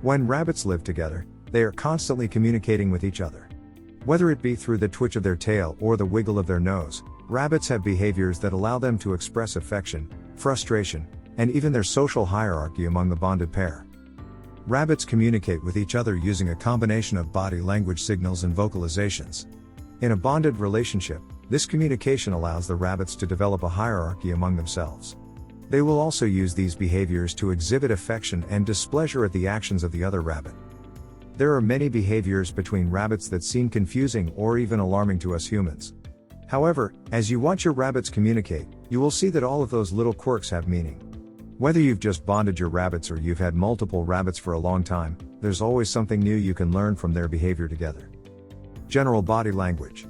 When rabbits live together, they are constantly communicating with each other. Whether it be through the twitch of their tail or the wiggle of their nose, rabbits have behaviors that allow them to express affection, frustration, and even their social hierarchy among the bonded pair. Rabbits communicate with each other using a combination of body language signals and vocalizations. In a bonded relationship, this communication allows the rabbits to develop a hierarchy among themselves. They will also use these behaviors to exhibit affection and displeasure at the actions of the other rabbit. There are many behaviors between rabbits that seem confusing or even alarming to us humans. However, as you watch your rabbits communicate, you will see that all of those little quirks have meaning. Whether you've just bonded your rabbits or you've had multiple rabbits for a long time, there's always something new you can learn from their behavior together. General body language.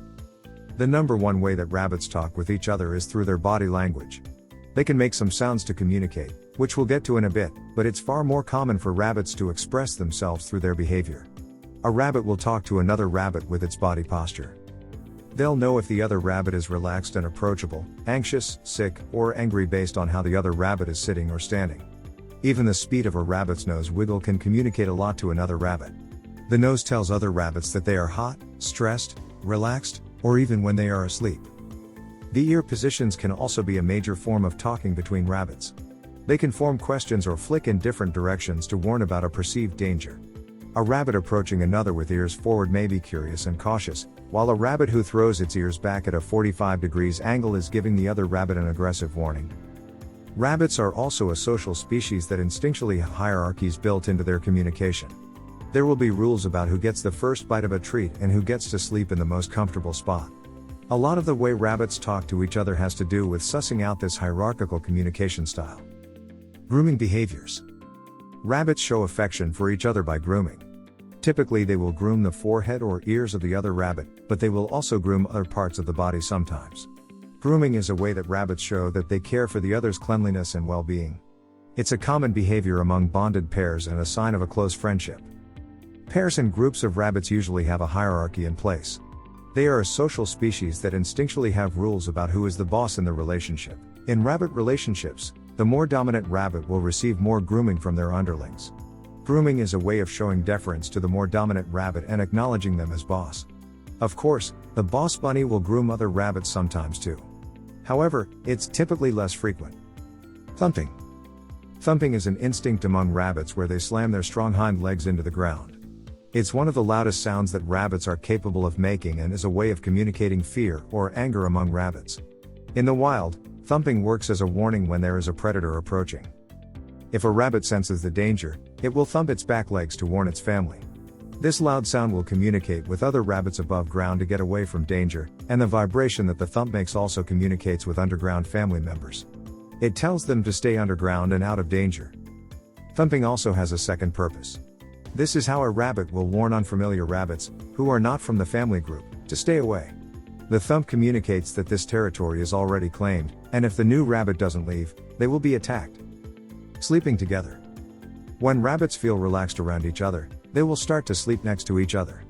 The number one way that rabbits talk with each other is through their body language. They can make some sounds to communicate, which we'll get to in a bit, but it's far more common for rabbits to express themselves through their behavior. A rabbit will talk to another rabbit with its body posture. They'll know if the other rabbit is relaxed and approachable, anxious, sick, or angry based on how the other rabbit is sitting or standing. Even the speed of a rabbit's nose wiggle can communicate a lot to another rabbit. The nose tells other rabbits that they are hot, stressed, relaxed, or even when they are asleep. The ear positions can also be a major form of talking between rabbits. They can form questions or flick in different directions to warn about a perceived danger. A rabbit approaching another with ears forward may be curious and cautious, while a rabbit who throws its ears back at a 45 degrees angle is giving the other rabbit an aggressive warning. Rabbits are also a social species that instinctually have hierarchies built into their communication. There will be rules about who gets the first bite of a treat and who gets to sleep in the most comfortable spot. A lot of the way rabbits talk to each other has to do with sussing out this hierarchical communication style. Grooming behaviors. Rabbits show affection for each other by grooming. Typically they will groom the forehead or ears of the other rabbit, but they will also groom other parts of the body sometimes. Grooming is a way that rabbits show that they care for the other's cleanliness and well-being. It's a common behavior among bonded pairs and a sign of a close friendship. Pairs and groups of rabbits usually have a hierarchy in place. They are a social species that instinctually have rules about who is the boss in the relationship. In rabbit relationships, the more dominant rabbit will receive more grooming from their underlings. Grooming is a way of showing deference to the more dominant rabbit and acknowledging them as boss. Of course, the boss bunny will groom other rabbits sometimes too. However, it's typically less frequent. Thumping. Thumping is an instinct among rabbits where they slam their strong hind legs into the ground. It's one of the loudest sounds that rabbits are capable of making and is a way of communicating fear or anger among rabbits. In the wild, thumping works as a warning when there is a predator approaching. If a rabbit senses the danger, it will thump its back legs to warn its family. This loud sound will communicate with other rabbits above ground to get away from danger, and the vibration that the thump makes also communicates with underground family members. It tells them to stay underground and out of danger. Thumping also has a second purpose. This is how a rabbit will warn unfamiliar rabbits, who are not from the family group, to stay away. The thump communicates that this territory is already claimed, and if the new rabbit doesn't leave, they will be attacked. Sleeping together. When rabbits feel relaxed around each other, they will start to sleep next to each other.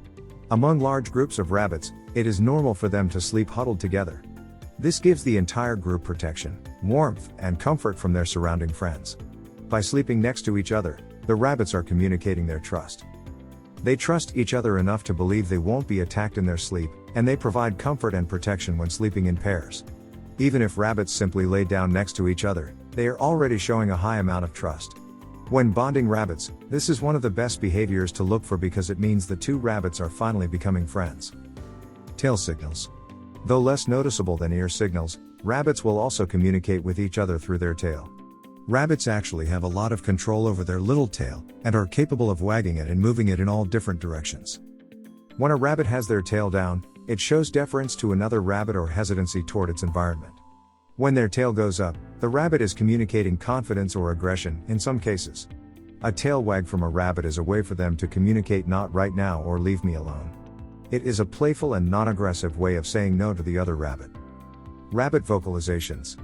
Among large groups of rabbits, it is normal for them to sleep huddled together. This gives the entire group protection, warmth, and comfort from their surrounding friends. By sleeping next to each other, the rabbits are communicating their trust. They trust each other enough to believe they won't be attacked in their sleep, and they provide comfort and protection when sleeping in pairs. Even if rabbits simply lay down next to each other, they are already showing a high amount of trust. When bonding rabbits, this is one of the best behaviors to look for because it means the two rabbits are finally becoming friends. Tail signals. Though less noticeable than ear signals, rabbits will also communicate with each other through their tail. Rabbits actually have a lot of control over their little tail, and are capable of wagging it and moving it in all different directions. When a rabbit has their tail down, it shows deference to another rabbit or hesitancy toward its environment. When their tail goes up, the rabbit is communicating confidence or aggression, in some cases. A tail wag from a rabbit is a way for them to communicate not right now or leave me alone. It is a playful and non-aggressive way of saying no to the other rabbit. Rabbit vocalizations.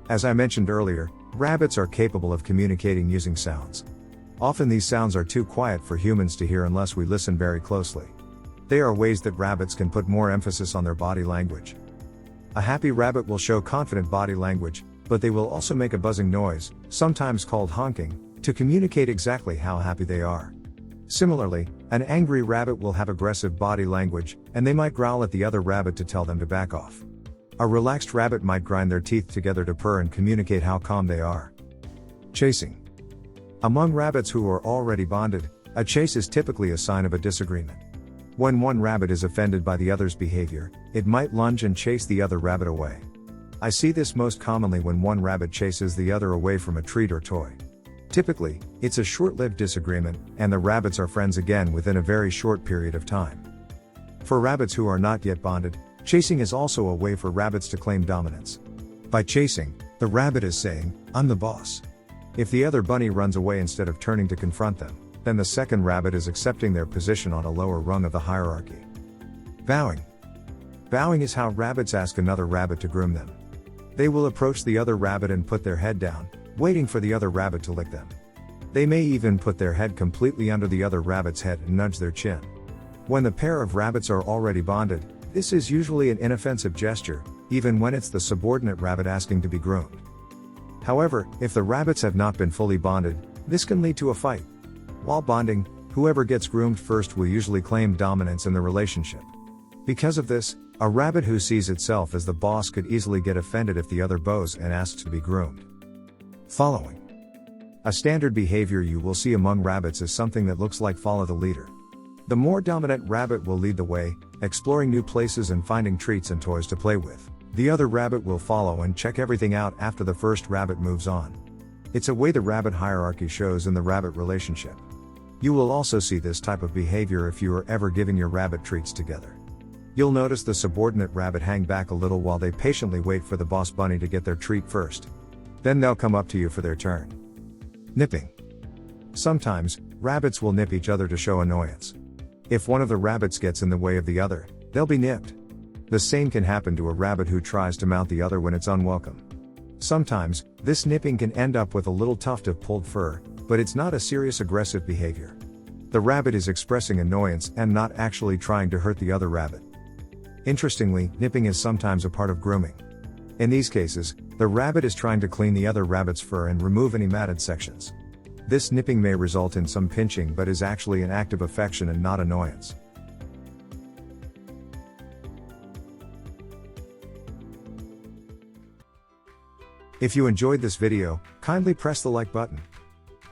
As I mentioned earlier, rabbits are capable of communicating using sounds. Often these sounds are too quiet for humans to hear unless we listen very closely. They are ways that rabbits can put more emphasis on their body language. A happy rabbit will show confident body language, but they will also make a buzzing noise, sometimes called honking, to communicate exactly how happy they are. Similarly, an angry rabbit will have aggressive body language, and they might growl at the other rabbit to tell them to back off. A relaxed rabbit might grind their teeth together to purr and communicate how calm they are. Chasing. Among rabbits who are already bonded, a chase is typically a sign of a disagreement. When one rabbit is offended by the other's behavior, it might lunge and chase the other rabbit away. I see this most commonly when one rabbit chases the other away from a treat or toy. Typically, it's a short-lived disagreement, and the rabbits are friends again within a very short period of time. For rabbits who are not yet bonded, chasing is also a way for rabbits to claim dominance. By chasing, the rabbit is saying, "I'm the boss." If the other bunny runs away instead of turning to confront them, then the second rabbit is accepting their position on a lower rung of the hierarchy. Bowing. Bowing is how rabbits ask another rabbit to groom them. They will approach the other rabbit and put their head down, waiting for the other rabbit to lick them. They may even put their head completely under the other rabbit's head and nudge their chin. When the pair of rabbits are already bonded, this is usually an inoffensive gesture, even when it's the subordinate rabbit asking to be groomed. However, if the rabbits have not been fully bonded, this can lead to a fight. While bonding, whoever gets groomed first will usually claim dominance in the relationship. Because of this, a rabbit who sees itself as the boss could easily get offended if the other bows and asks to be groomed. Following. A standard behavior you will see among rabbits is something that looks like follow the leader. The more dominant rabbit will lead the way, exploring new places and finding treats and toys to play with. The other rabbit will follow and check everything out after the first rabbit moves on. It's a way the rabbit hierarchy shows in the rabbit relationship. You will also see this type of behavior if you are ever giving your rabbit treats together. You'll notice the subordinate rabbit hang back a little while they patiently wait for the boss bunny to get their treat first. Then they'll come up to you for their turn. Nipping. Sometimes, rabbits will nip each other to show annoyance. If one of the rabbits gets in the way of the other, they'll be nipped. The same can happen to a rabbit who tries to mount the other when it's unwelcome. Sometimes, this nipping can end up with a little tuft of pulled fur, but it's not a serious aggressive behavior. The rabbit is expressing annoyance and not actually trying to hurt the other rabbit. Interestingly, nipping is sometimes a part of grooming. In these cases, the rabbit is trying to clean the other rabbit's fur and remove any matted sections. This nipping may result in some pinching but is actually an act of affection and not annoyance. If you enjoyed this video, kindly press the like button.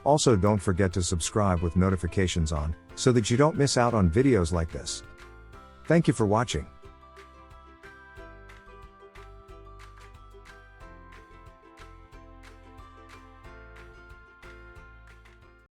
Also, don't forget to subscribe with notifications on, so that you don't miss out on videos like this. Thank you for watching.